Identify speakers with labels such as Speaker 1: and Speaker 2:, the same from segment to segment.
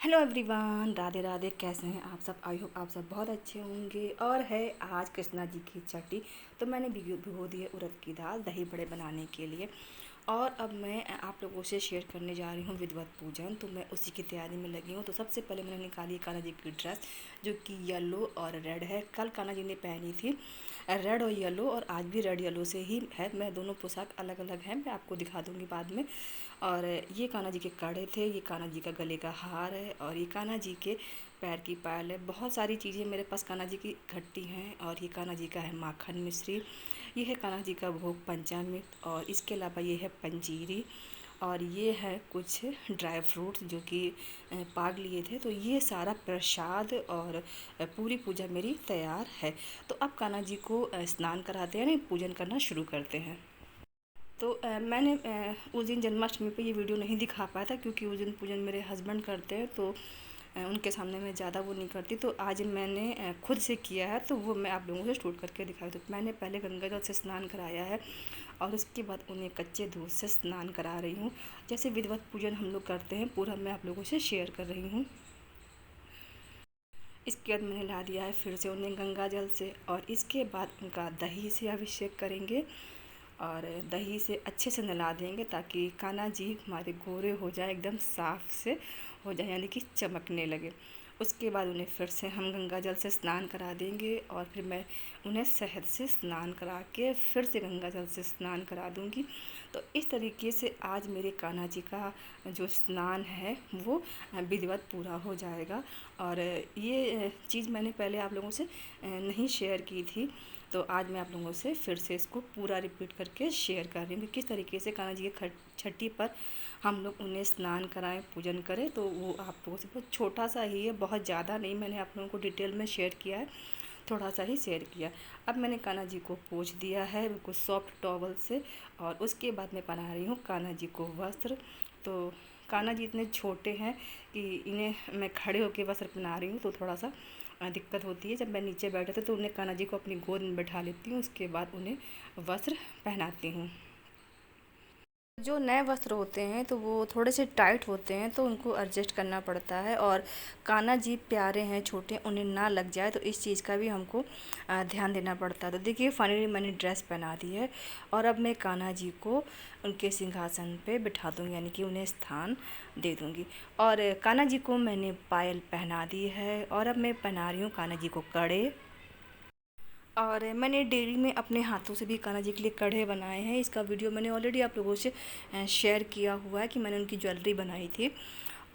Speaker 1: Hello everyone, Radhe Radhe. कैसे हैं आप सब? आई होप आप सब बहुत अच्छे होंगे। और है आज कृष्णा जी की छठी, तो मैंने भिगो दी है उड़द की दाल दही बड़े बनाने के लिए। और अब मैं आप लोगों से शेयर करने जा रही हूँ विधिवत पूजन, तो मैं उसी की तैयारी में लगी हूँ। तो सबसे पहले मैंने निकाली कान्हा जी की ड्रेस, जो कि येलो और रेड है। कल कान्हा जी ने पहनी थी रेड और येलो, और आज भी रेड येलो से ही है। मैं दोनों पोशाक अलग अलग हैं, मैं आपको दिखा दूँगी बाद में। और ये कान्हा जी के कड़े थे, ये कान्हा जी का गले का हार है, और ये कान्हा जी के पैर की पायल है। बहुत सारी चीज़ें मेरे पास कान्हा जी की इकट्ठी हैं। और ये कान्हा जी का है माखन मिश्री, ये है कान्हा जी का भोग पंचामृत, और इसके अलावा ये है पंजीरी, और ये है कुछ ड्राई फ्रूट्स जो कि पाग लिए थे। तो ये सारा प्रसाद और पूरी पूजा मेरी तैयार है। तो अब कान्हा जी को स्नान कराते हैं, नहीं पूजन करना शुरू करते हैं। तो मैंने उस दिन जन्माष्टमी पे ये वीडियो नहीं दिखा पाया था, क्योंकि उस दिन पूजन मेरे हस्बैंड करते हैं, तो उनके सामने मैं ज़्यादा वो नहीं करती। तो आज मैंने खुद से किया है, तो वो मैं आप लोगों से शूट करके दिखाई। तो मैंने पहले गंगा जल से स्नान कराया है, और उसके बाद उन्हें कच्चे दूध से स्नान करा रही हूँ। जैसे विधिवत पूजन हम लोग करते हैं, पूरा मैं आप लोगों से शेयर कर रही हूँ। इसके बाद मैंने ला दिया है फिर से उन्हें गंगा जल से, और इसके बाद उनका दही से अभिषेक करेंगे, और दही से अच्छे से नला देंगे, ताकि कान्हा जी हमारे गोरे हो जाए, एकदम साफ से हो जाए, यानी कि चमकने लगे। उसके बाद उन्हें फिर से हम गंगा जल से स्नान करा देंगे, और फिर मैं उन्हें शहद से स्नान करा के फिर से गंगा जल से स्नान करा दूंगी। तो इस तरीके से आज मेरे कान्हा जी का जो स्नान है वो विधिवत पूरा हो जाएगा। और ये चीज़ मैंने पहले आप लोगों से नहीं शेयर की थी, तो आज मैं आप लोगों से फिर से इसको पूरा रिपीट करके शेयर कर रही हूँ कि किस तरीके से कान्हा जी के छठी पर हम लोग उन्हें स्नान कराएं, पूजन करें। तो वो आप लोगों से बहुत छोटा सा ही है, बहुत ज़्यादा नहीं मैंने आप लोगों को डिटेल में शेयर किया है, थोड़ा सा ही शेयर किया। अब मैंने कान्हा जी को पोंछ दिया है बिल्कुल सॉफ्ट टॉवल से, और उसके बाद मैं पहना रही हूँ कान्हा जी को वस्त्र। तो कान्हा जी इतने छोटे हैं कि इन्हें मैं खड़े होकर वस्त्र पहना रही हूँ, तो थोड़ा सा दिक्कत होती है। जब मैं नीचे बैठे थे तो उन्हें कान्हा जी को अपनी गोद में बैठा लेती हूँ, उसके बाद उन्हें वस्त्र पहनाती हूँ। जो नए वस्त्र होते हैं तो वो थोड़े से टाइट होते हैं, तो उनको एडजस्ट करना पड़ता है। और कान्हा जी प्यारे हैं, छोटे, उन्हें ना लग जाए, तो इस चीज़ का भी हमको ध्यान देना पड़ता है। तो देखिए फाइनली मैंने ड्रेस पहना दी है, और अब मैं कान्हा जी को उनके सिंहासन पे बिठा दूँगी, यानी कि उन्हें स्थान दे दूँगी। और कान्हा जी को मैंने पायल पहना दी है, और अब मैं पहना रही हूँ कान्हा जी को कड़े। और मैंने डेयरी में अपने हाथों से भी कान्हा जी के लिए कढ़े बनाए हैं। इसका वीडियो मैंने ऑलरेडी आप लोगों से शेयर किया हुआ है कि मैंने उनकी ज्वेलरी बनाई थी।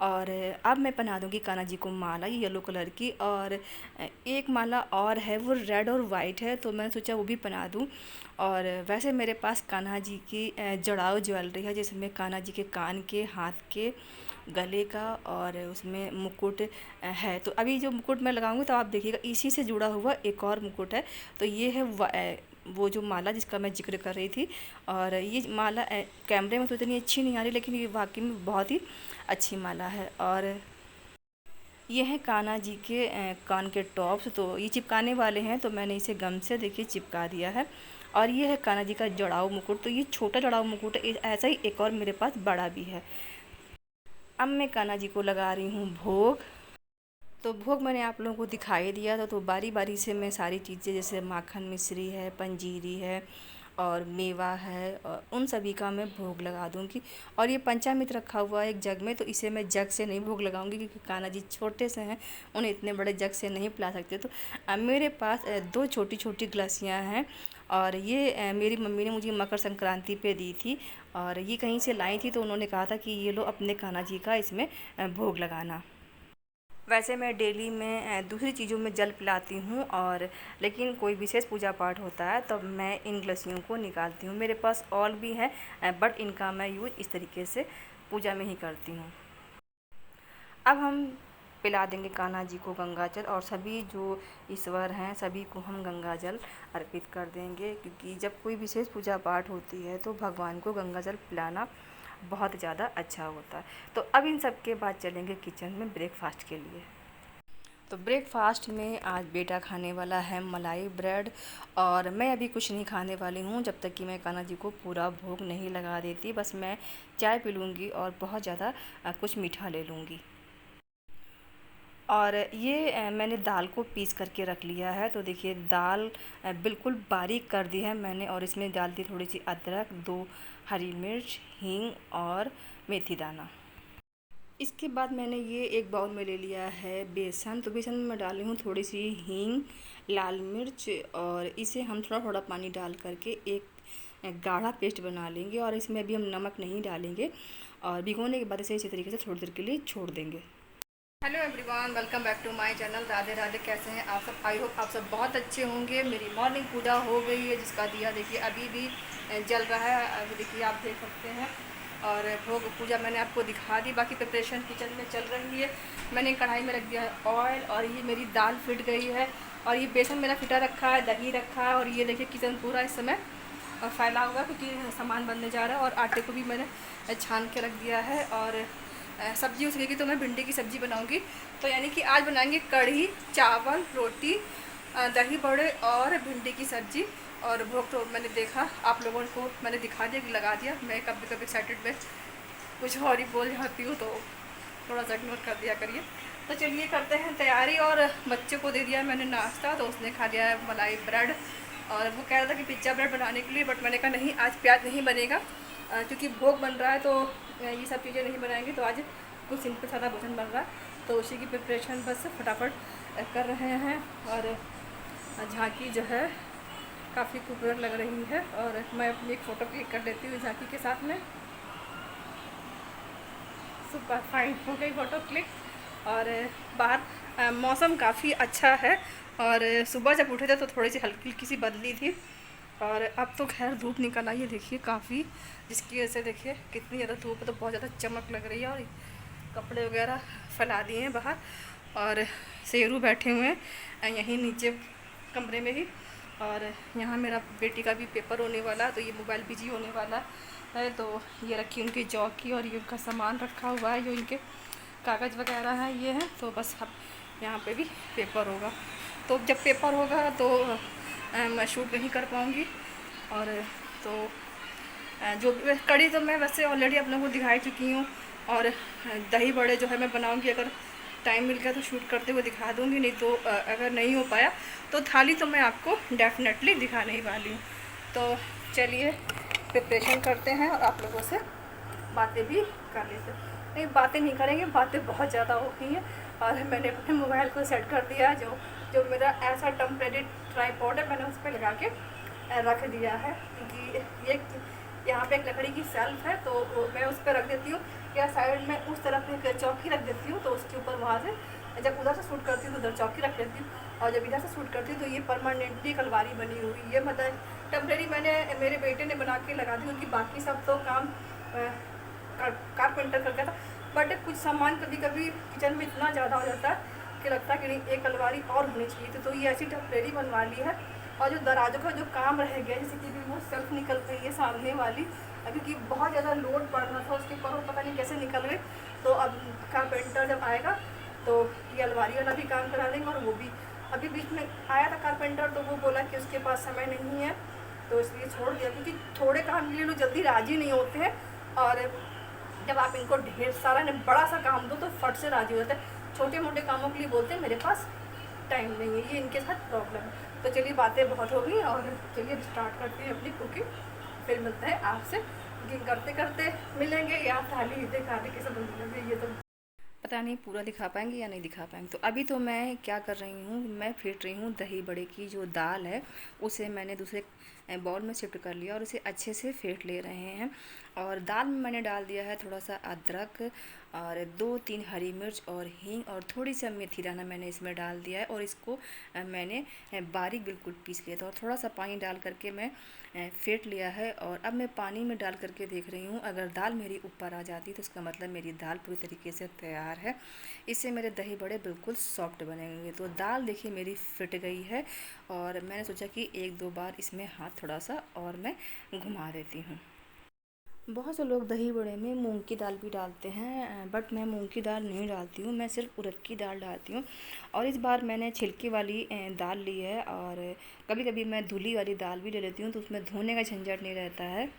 Speaker 1: और अब मैं पहना दूँगी कान्हा जी को माला, ये येलो कलर की, और एक माला और है वो रेड और वाइट है, तो मैंने सोचा वो भी पहना दूँ। और वैसे मेरे पास कान्हा जी की जड़ाऊ ज्वेलरी है, जिसमें कान्हा जी के कान के, हाथ के, गले का, और उसमें मुकुट है। तो अभी जो मुकुट मैं लगाऊंगी तो आप देखिएगा इसी से जुड़ा हुआ एक और मुकुट है। तो ये है वो जो माला जिसका मैं जिक्र कर रही थी। और ये माला कैमरे में तो इतनी अच्छी नहीं आ रही, लेकिन ये वाकई में बहुत ही अच्छी माला है। और ये है कान्हा जी के कान के टॉप्स, तो ये चिपकाने वाले हैं, तो मैंने इसे गम से देखिए चिपका दिया है। और ये है कान्हा जी का जड़ाऊ मुकुट, तो ये छोटा जड़ाऊ मुकुट है, ऐसा ही एक और मेरे पास बड़ा भी है। अब मैं कान्हा जी को लगा रही हूँ भोग। तो भोग मैंने आप लोगों को दिखाई दिया था, तो बारी बारी से मैं सारी चीज़ें, जैसे माखन मिश्री है, पंजीरी है, और मेवा है, और उन सभी का मैं भोग लगा दूंगी। और ये पंचामृत रखा हुआ है एक जग में, तो इसे मैं जग से नहीं भोग लगाऊंगी, क्योंकि कान्हा जी छोटे से हैं, उन्हें इतने बड़े जग से नहीं पिला सकते। तो मेरे पास दो छोटी छोटी गिलासियाँ हैं, और ये मेरी मम्मी ने मुझे मकर संक्रांति पे दी थी, और ये कहीं से लाई थी, तो उन्होंने कहा था कि ये लो अपने कान्हा जी का इसमें भोग लगाना। वैसे मैं डेली में दूसरी चीज़ों में जल पिलाती हूँ, और लेकिन कोई विशेष पूजा पाठ होता है तब मैं इन ग्लसियों को निकालती हूँ। मेरे पास और भी है, बट इनका मैं यूज़ इस तरीके से पूजा में ही करती हूँ। अब हम पिला देंगे कान्हा जी को गंगा जल, और सभी जो ईश्वर हैं सभी को हम गंगा जल अर्पित कर देंगे, क्योंकि जब कोई विशेष पूजा पाठ होती है तो भगवान को गंगा जल पिलाना बहुत ज़्यादा अच्छा होता है। तो अब इन सब के बाद चलेंगे किचन में ब्रेकफास्ट के लिए। तो ब्रेकफास्ट में आज बेटा खाने वाला है मलाई ब्रेड, और मैं अभी कुछ नहीं खाने वाली हूँ जब तक कि मैं कान्हा जी को पूरा भोग नहीं लगा देती। बस मैं चाय पी लूँगी और बहुत ज़्यादा कुछ मीठा ले लूँगी। और ये मैंने दाल को पीस करके रख लिया है। तो देखिए दाल बिल्कुल बारीक कर दी है मैंने, और इसमें डाल दी थोड़ी सी अदरक, 2 हरी मिर्च, हींग और मेथी दाना। इसके बाद मैंने ये एक बाउल में ले लिया है बेसन। तो बेसन में मैं डाली हूँ थोड़ी सी हींग, लाल मिर्च, और इसे हम थोड़ा थोड़ा पानी डाल करके एक गाढ़ा पेस्ट बना लेंगे। और इसमें अभी हम नमक नहीं डालेंगे, और भिगोने के बाद इसे इसी तरीके से थोड़ी देर के लिए छोड़ देंगे। Hello everyone, welcome back to my channel. Radhe Radhe. कैसे हैं आप सब? आई होप आप सब बहुत अच्छे होंगे। मेरी मॉर्निंग पूजा हो गई है, जिसका दिया देखिए अभी भी जल रहा है। अभी देखिए आप देख सकते हैं। और भोग पूजा मैंने आपको दिखा दी। बाकी प्रिपरेशन किचन में चल रही है। मैंने कढ़ाई में रख दिया है ऑयल, और ये मेरी दाल फिट गई है, और ये बेसन मेरा फिटा रखा है, दही रखा है, और ये देखिए किचन पूरा इस समय फैला हुआ, क्योंकि सामान बनने जा रहा है। और आटे को भी मैंने छान के रख दिया है। और सब्जी उसकी तो मैं भिंडी की सब्ज़ी बनाऊंगी। तो यानी कि आज बनाएंगे कढ़ी, चावल, रोटी, दही बड़े और भिंडी की सब्ज़ी। और भोग तो मैंने देखा, आप लोगों को मैंने दिखा दिया कि लगा दिया। मैं कभी कभी एक्साइटेड में कुछ और ही बोल जाती हूँ, तो थोड़ा सा इग्नोर कर दिया करिए। तो चलिए करते हैं तैयारी। और बच्चे को दे दिया मैंने नाश्ता, तो उसने खा लिया है मलाई ब्रेड। और वो कह रहा था कि पिज्ज़ा ब्रेड बनाने के लिए, बट मैंने कहा नहीं, आज प्याज नहीं बनेगा, क्योंकि भोग बन रहा है। तो ये सब चीज़ें नहीं बनाएंगे, तो आज कुछ सिंपल सादा भोजन बन रहा है। तो उसी की प्रिपरेशन बस फटाफट कर रहे हैं। और झांकी जो है काफ़ी खूबसूरत लग रही है, और मैं अपनी एक फ़ोटो क्लिक कर लेती हूँ झांकी के साथ में। सुपर फाइन हो गई फ़ोटो क्लिक। और बाहर मौसम काफ़ी अच्छा है, और सुबह जब उठे थे तो थोड़ी सी हल्की हल्की सी बदली थी, और अब तो खैर धूप निकल आई है देखिए काफ़ी, जिसकी वजह से देखिए कितनी ज़्यादा धूप है। तो बहुत ज़्यादा चमक लग रही है, और कपड़े वगैरह फैला दिए हैं बाहर। और शेरू बैठे हुए हैं यहीं नीचे कमरे में ही। और यहाँ मेरा बेटी का भी पेपर होने वाला है, तो ये मोबाइल बिजी होने वाला है। तो ये रखी उनकी चौकी, और ये उनका सामान रखा हुआ है, जो इनके कागज़ वगैरह हैं ये हैं। तो बस अब यहाँ पे भी पेपर होगा। तो जब पेपर होगा तो मैं शूट नहीं कर पाऊँगी। और तो जो कड़ी तो मैं वैसे ऑलरेडी आप लोगों को दिखाई चुकी हूँ। और दही बड़े जो है मैं बनाऊँगी, अगर टाइम मिल गया तो शूट करते हुए दिखा दूँगी, नहीं तो अगर नहीं हो पाया तो थाली तो मैं आपको डेफिनेटली दिखाने ही वाली हूँ। तो चलिए प्रिपरेशन करते हैं, और आप लोगों से बातें भी कर लेते हैं। नहीं, बातें नहीं करेंगे, बातें बहुत ज़्यादा हो गई हैं। और मैंने अपने मोबाइल को सेट कर दिया, जो मेरा ऐसा टेम्परेरी ट्राइपॉड है, मैंने उस पर लगा के रख दिया है, क्योंकि ये यहाँ पे एक लकड़ी की सेल्फ है, तो मैं उस पर रख देती हूँ, या साइड में उस तरफ एक चौकी रख देती हूँ। तो उसके ऊपर वहाँ से जब उधर से शूट करती हूँ तो उधर चौकी रख देती हूँ, और जब इधर से शूट करती हूँ तो ये परमानेंटली कलवारी बनी हुई है। मतलब टेम्परेरी मैंने मेरे बेटे ने बना के लगा दी, क्योंकि बाकी सब तो काम कारपेंटर कर गया था। बट कुछ सामान कभी कभी किचन में इतना ज़्यादा हो जाता है कि लगता है कि नहीं, एक अलमारी और होनी चाहिए थी। तो ये ऐसी टेम्परेरी बनवा ली है। और जो दराजों का जो काम रह गया, जैसे कि भी वो सेल्फ निकल गई है सामने वाली, क्योंकि बहुत ज़्यादा लोड पड़ रहा था उसके ऊपर, पता नहीं कैसे निकल गए। तो अब कारपेंटर जब आएगा तो ये अलमारी वाला भी काम करा देंगे। और वो भी अभी बीच में आया था कारपेंटर, तो वो बोला कि उसके पास समय नहीं है, तो इसलिए छोड़ दिया। क्योंकि थोड़े काम के लिए लोग जल्दी राज़ी नहीं होते हैं, और जब आप इनको ढेर सारा ने बड़ा सा काम दो तो फट से राज़ी हो जाते हैं। छोटे मोटे कामों के लिए बोलते हैं मेरे पास टाइम नहीं है, ये इनके साथ प्रॉब्लम है। तो चलिए बातें बहुत हो गई, और चलिए स्टार्ट करते हैं अपनी कुकिंग। फिर मिलते हैं आपसे, कुकिंग करते करते मिलेंगे, या थाली दिखा के कैसे बनेंगे ये तो पता नहीं पूरा दिखा पाएंगे या नहीं दिखा पाएंगे। तो अभी तो मैं क्या कर रही हूँ, मैं फेंट रही हूँ दही बड़े की जो दाल है, उसे मैंने दूसरे बाउल में शिफ्ट कर लिया, और उसे अच्छे से फेंट ले रहे हैं। और दाल में मैंने डाल दिया है थोड़ा सा अदरक, और 2-3 हरी मिर्च और हींग, और थोड़ी सी मेथी दाना मैंने इसमें डाल दिया है। और इसको मैंने बारीक बिल्कुल पीस लिया था, और थोड़ा सा पानी डाल करके मैं फेंट लिया है। और अब मैं पानी में डाल करके देख रही हूँ, अगर दाल मेरी ऊपर आ जाती तो इसका मतलब मेरी दाल पूरी तरीके से तैयार है। इससे मेरे दही बड़े बिल्कुल सॉफ्ट बनेंगे। तो दाल देखिए मेरी फिट गई है, और मैंने सोचा कि 1-2 बार इसमें हाथ थोड़ा सा और मैं घुमा देती हूँ। बहुत से लोग दही बड़े में मूंग की दाल भी डालते हैं, बट मैं मूंग की दाल नहीं डालती हूँ, मैं सिर्फ उड़द की दाल डालती हूँ। और इस बार मैंने छिलके वाली दाल ली है, और कभी कभी मैं धुली वाली दाल भी ले लेती हूँ, तो उसमें धोने का झंझट नहीं रहता है।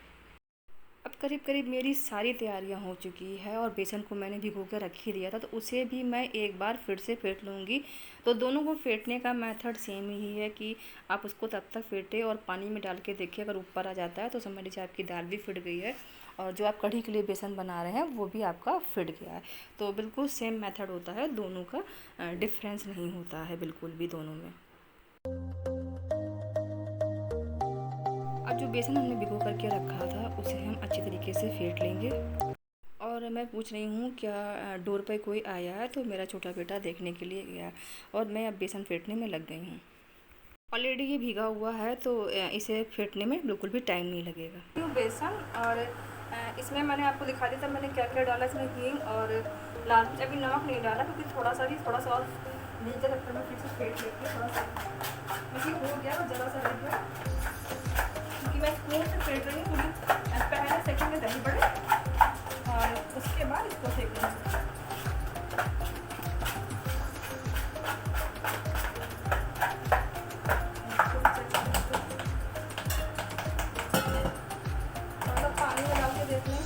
Speaker 1: अब करीब करीब मेरी सारी तैयारियां हो चुकी है और बेसन को मैंने भिगो कर रख ही दिया था, तो उसे भी मैं एक बार फिर से फेंट लूँगी। तो दोनों को फेंटने का मेथड सेम ही है कि आप उसको तब तक फेंटे और पानी में डाल के देखिए, अगर ऊपर आ जाता है तो समझ लीजिए आपकी दाल भी फिट गई है और जो आप कढ़ी के लिए बेसन बना रहे हैं वो भी आपका फिट गया है। तो बिल्कुल सेम मेथड होता है, दोनों का डिफरेंस नहीं होता है बिल्कुल भी दोनों में। अब जो बेसन हमने भिगो करके रखा था उसे हम अच्छे तरीके से फेंट लेंगे। और मैं पूछ रही हूँ क्या डोर पे कोई आया है, तो मेरा छोटा बेटा देखने के लिए गया और मैं अब बेसन फेंटने में लग गई हूँ। ऑलरेडी ये भीगा हुआ है तो इसे फेंटने में बिल्कुल भी टाइम नहीं लगेगा। ये बेसन और इसमें मैंने आपको दिखा दिया था मैंने क्या क्या डाला, इसमें हींग और लाल मिर्च, अभी नमक नहीं डाला क्योंकि थोड़ा सा और नीचे तक मैं फिर से फेंट लेती हूँ। थोड़ा सा मुझे हो गया और ज़रा सा रह गया क्योंकि मैं स्पून से फेंट रही हूँ। पहले सेकंड में दही बड़े और उसके बाद इसको सेक लूँगी। पानी में डाल के देख लेंगे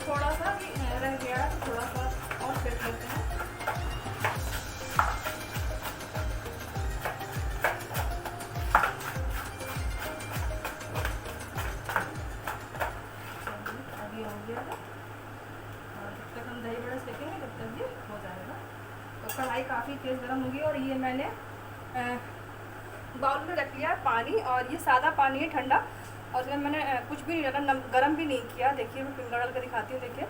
Speaker 1: थोड़ा सा भी रह गया है, थोड़ा सा और फेंट लेते हैं। अभी हो गया है और जब तक हम दही बड़ा सेकेंगे तब तक ये हो जाएगा। तो कढ़ाई काफ़ी तेज़ गर्म होगी और ये मैंने बाउल में रख लिया है पानी और ये सादा पानी है ठंडा और इसमें मैंने कुछ भी नहीं डाला, गर्म भी नहीं किया। देखिए मैं फिंगर डाल कर दिखाती हूँ, देखिए।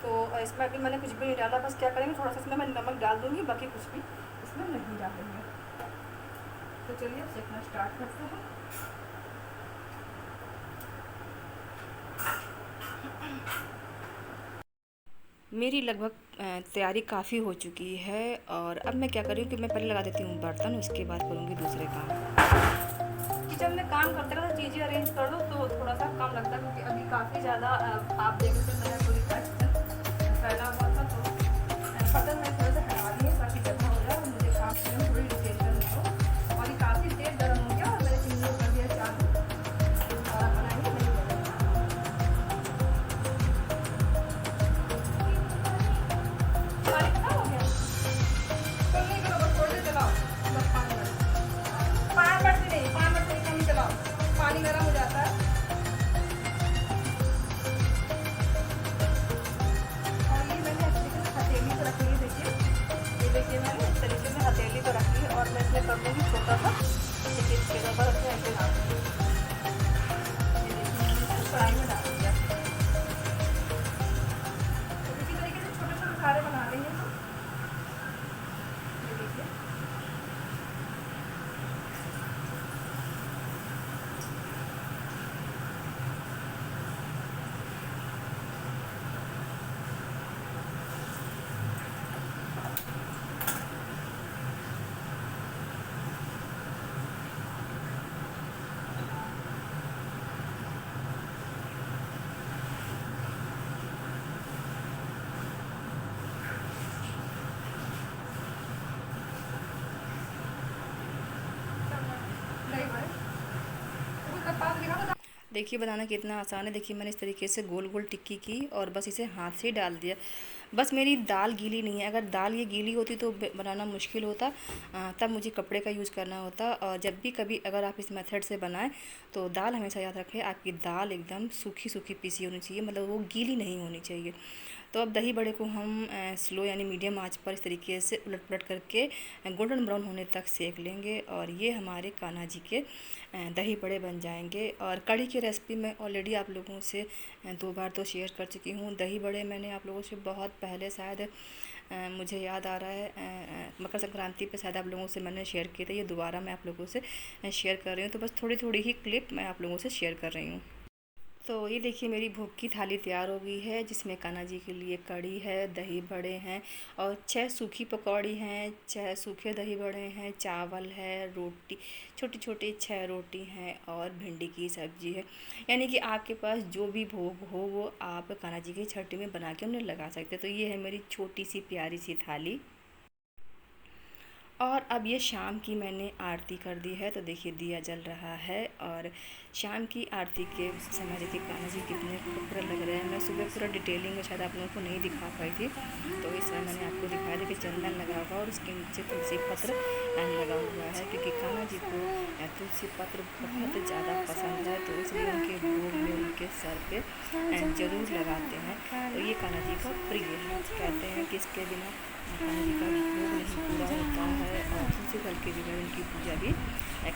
Speaker 1: तो इसमें अभी मैंने कुछ भी नहीं डाला, बस क्या करेंगे थोड़ा सा इसमें मैं नमक डाल दूँगी, बाकी कुछ भी इसमें नहीं डालेंगे। तो चलिए अब सेकना स्टार्ट करते हैं। मेरी लगभग तैयारी काफ़ी हो चुकी है और अब मैं क्या करूँ कि मैं पहले लगा देती हूँ बर्तन, उसके बाद करूँगी दूसरे काम। किचन में काम करते रहो, चीज़ें अरेंज कर दो तो थोड़ा सा कम लगता है क्योंकि अभी काफ़ी ज़्यादा आप देख सकते हैं पूरी फैला हुआ था। तो बर्तन मैं थोड़ा सा हटा दिए ताकि जगह हो जाए और मुझे काम करने में थोड़ी टेंशन नहीं हो। और ये काफ़ी देर गर्म हो गया और मैंने चिमनी कर दिया चालू। पानी गर्म हो जाता है और ये मैंने अच्छे से हथेली पर रख ली है। देखिए ये देखिए मैंने इस तरीके से हथेली पर रख ली और मैं इसमें कर दूँगी छोटा सा इसके ऊपर अपने ऐसे डाल दूँगी। ये देखिए मैंने कढ़ाई में डाल दिया। तो इसी तरीके से छोटे छोटे खारे बना लेंगे हम। ये देखिए देखिए बनाना कितना आसान है। देखिए मैंने इस तरीके से गोल गोल टिक्की की और बस इसे हाथ से ही डाल दिया। बस मेरी दाल गीली नहीं है, अगर दाल ये गीली होती तो बनाना मुश्किल होता, तब मुझे कपड़े का यूज़ करना होता। और जब भी कभी अगर आप इस मेथड से बनाएं तो दाल हमेशा याद रखें, आपकी दाल एकदम सूखी सूखी पीसी होनी चाहिए, मतलब वो गीली नहीं होनी चाहिए। तो अब दही बड़े को हम स्लो यानी मीडियम आंच पर इस तरीके से उलट पलट करके गोल्डन ब्राउन होने तक सेक लेंगे और ये हमारे कान्हा जी के दही बड़े बन जाएंगे। और कढ़ी की रेसिपी मैं ऑलरेडी आप लोगों से 2 बार तो शेयर कर चुकी हूँ। दही बड़े मैंने आप लोगों से बहुत पहले शायद मुझे याद आ रहा है मकर संक्रांति पे शायद आप लोगों से मैंने शेयर किए थे, ये दोबारा मैं आप लोगों से शेयर कर रही हूँ। तो बस थोड़ी थोड़ी ही क्लिप मैं आप लोगों से शेयर कर रही हूँ। तो ये देखिए मेरी भोग की थाली तैयार हो गई है, जिसमें कान्हा जी के लिए कढ़ी है, दही बड़े हैं और 6 सूखी पकौड़ी हैं, 6 सूखे दही बड़े हैं, चावल है, रोटी छोटी छोटी 6 रोटी हैं और भिंडी की सब्ज़ी है। यानी कि आपके पास जो भी भोग हो वो आप कान्हा जी की छठी में बना के उन्हें लगा सकते हैं। तो ये है मेरी छोटी सी प्यारी सी थाली। और अब ये शाम की मैंने आरती कर दी है, तो देखिए दिया जल रहा है। और शाम की आरती के समय देखिए कान्हा जी कितने खूबसूरत लग रहे हैं। मैं सुबह पूरा डिटेलिंग में शायद आप लोगों को नहीं दिखा पाई थी, तो इस समय मैंने आपको दिखाया। देखिए चंदन लगा हुआ और उसके नीचे तुलसी पत्र लगा हुआ है, क्योंकि कान्हा जी को तुलसी पत्र बहुत ज़्यादा पसंद है, तो इसलिए उनके भोग में उनके सर पे ज़रूर लगाते हैं। तो ये कान्हा जी का प्रिय है। कहते हैं कि इसके बिना कान्हा जी का भोग नहीं पूरा होता है और तुलसी दल के बिना उनकी पूजा भी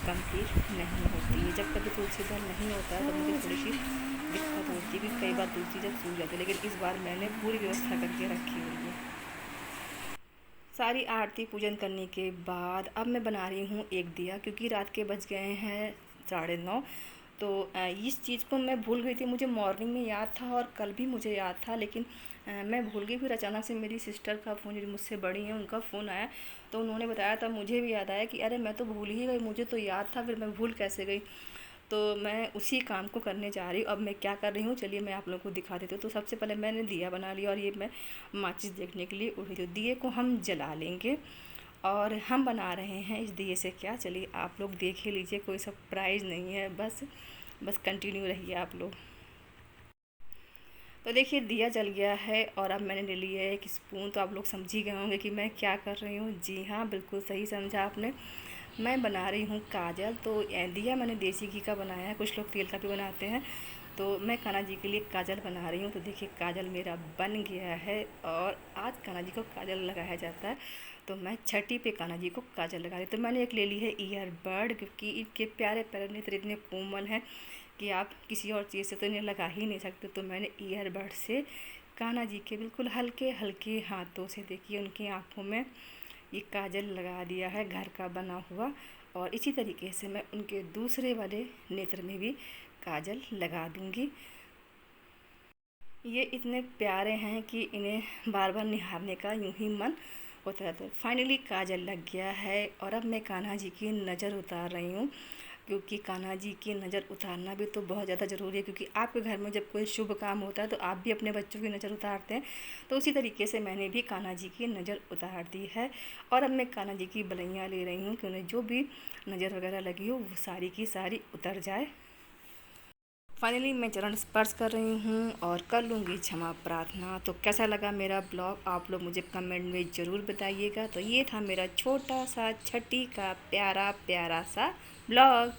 Speaker 1: कंप्लीट नहीं होती है। जब कभी तुलसी दल नहीं होता है तो मुझे थोड़ी सी दिक्कत होती है, कि कई बार तुलसी जब सूख जाती है, लेकिन इस बार मैंने पूरी व्यवस्था करके रखी हुई है। सारी आरती पूजन करने के बाद अब मैं बना रही हूँ एक दिया, क्योंकि रात के बज गए हैं 9:30। तो इस चीज़ को मैं भूल गई थी। मुझे मॉर्निंग में याद था और कल भी मुझे याद था, लेकिन मैं भूल गई। फिर अचानक से मेरी सिस्टर का फ़ोन, जो मुझसे बड़ी हैं, उनका फ़ोन आया, तो उन्होंने बताया। तब मुझे भी याद आया कि अरे मैं तो भूल ही गई, मुझे तो याद था, फिर मैं भूल कैसे गई। तो मैं उसी काम को करने जा रही हूँ। अब मैं क्या कर रही हूँ चलिए मैं आप लोगों को दिखा देती हूँ। तो सबसे पहले मैंने दिया बना लिया और ये मैं माचिस देखने के लिए उठी। तो दिए को हम जला लेंगे और हम बना रहे हैं इस दिए से क्या, चलिए आप लोग देख ही लीजिए। कोई सरप्राइज़ नहीं है, बस कंटिन्यू रहिए आप लोग। तो देखिए दिया जल गया है और अब मैंने ले लिया है एक स्पून। तो आप लोग समझ ही गए होंगे कि मैं क्या कर रही हूँ। जी हाँ, बिल्कुल सही समझा आपने। मैं बना रही हूँ काजल। तो दिया मैंने देसी घी का बनाया है, कुछ लोग तेल का भी बनाते हैं। तो मैं कान्हा जी के लिए काजल बना रही हूँ। तो देखिए काजल मेरा बन गया है और आज कान्हा जी को काजल लगाया जाता है, तो मैं छठी पे कान्हा जी को काजल लगा रही। तो मैंने एक ले ली है ईयरबड, क्योंकि इनके प्यारे प्यारे नेत्र इतने कोमल हैं कि आप किसी और चीज़ से तो इन्हें लगा ही नहीं सकते। तो मैंने ईयरबड से कान्हा जी के बिल्कुल हल्के हल्के हाथों से देखिए उनकी आँखों में ये काजल लगा दिया है, घर का बना हुआ। और इसी तरीके से मैं उनके दूसरे वाले नेत्र में भी काजल लगा दूंगी। ये इतने प्यारे हैं कि इन्हें बार बार निहारने का यूं ही मन होता रहता है। फाइनली काजल लग गया है और अब मैं कान्हा जी की नज़र उतार रही हूँ, क्योंकि कान्हा जी की नज़र उतारना भी तो बहुत ज़्यादा ज़रूरी है। क्योंकि आपके घर में जब कोई शुभ काम होता है तो आप भी अपने बच्चों की नज़र उतारते हैं, तो उसी तरीके से मैंने भी कान्हा जी की नज़र उतार दी है। और अब मैं कान्हा जी की बलैयाँ ले रही हूँ कि उन्हें जो भी नज़र वगैरह लगी हो वो सारी की सारी उतर जाए। फाइनली मैं चरण स्पर्श कर रही हूँ और कर लूँगी क्षमा प्रार्थना। तो कैसा लगा मेरा ब्लॉग आप लोग मुझे कमेंट में ज़रूर बताइएगा। तो ये था मेरा छोटा सा छठी का प्यारा प्यारा सा ब्लॉग।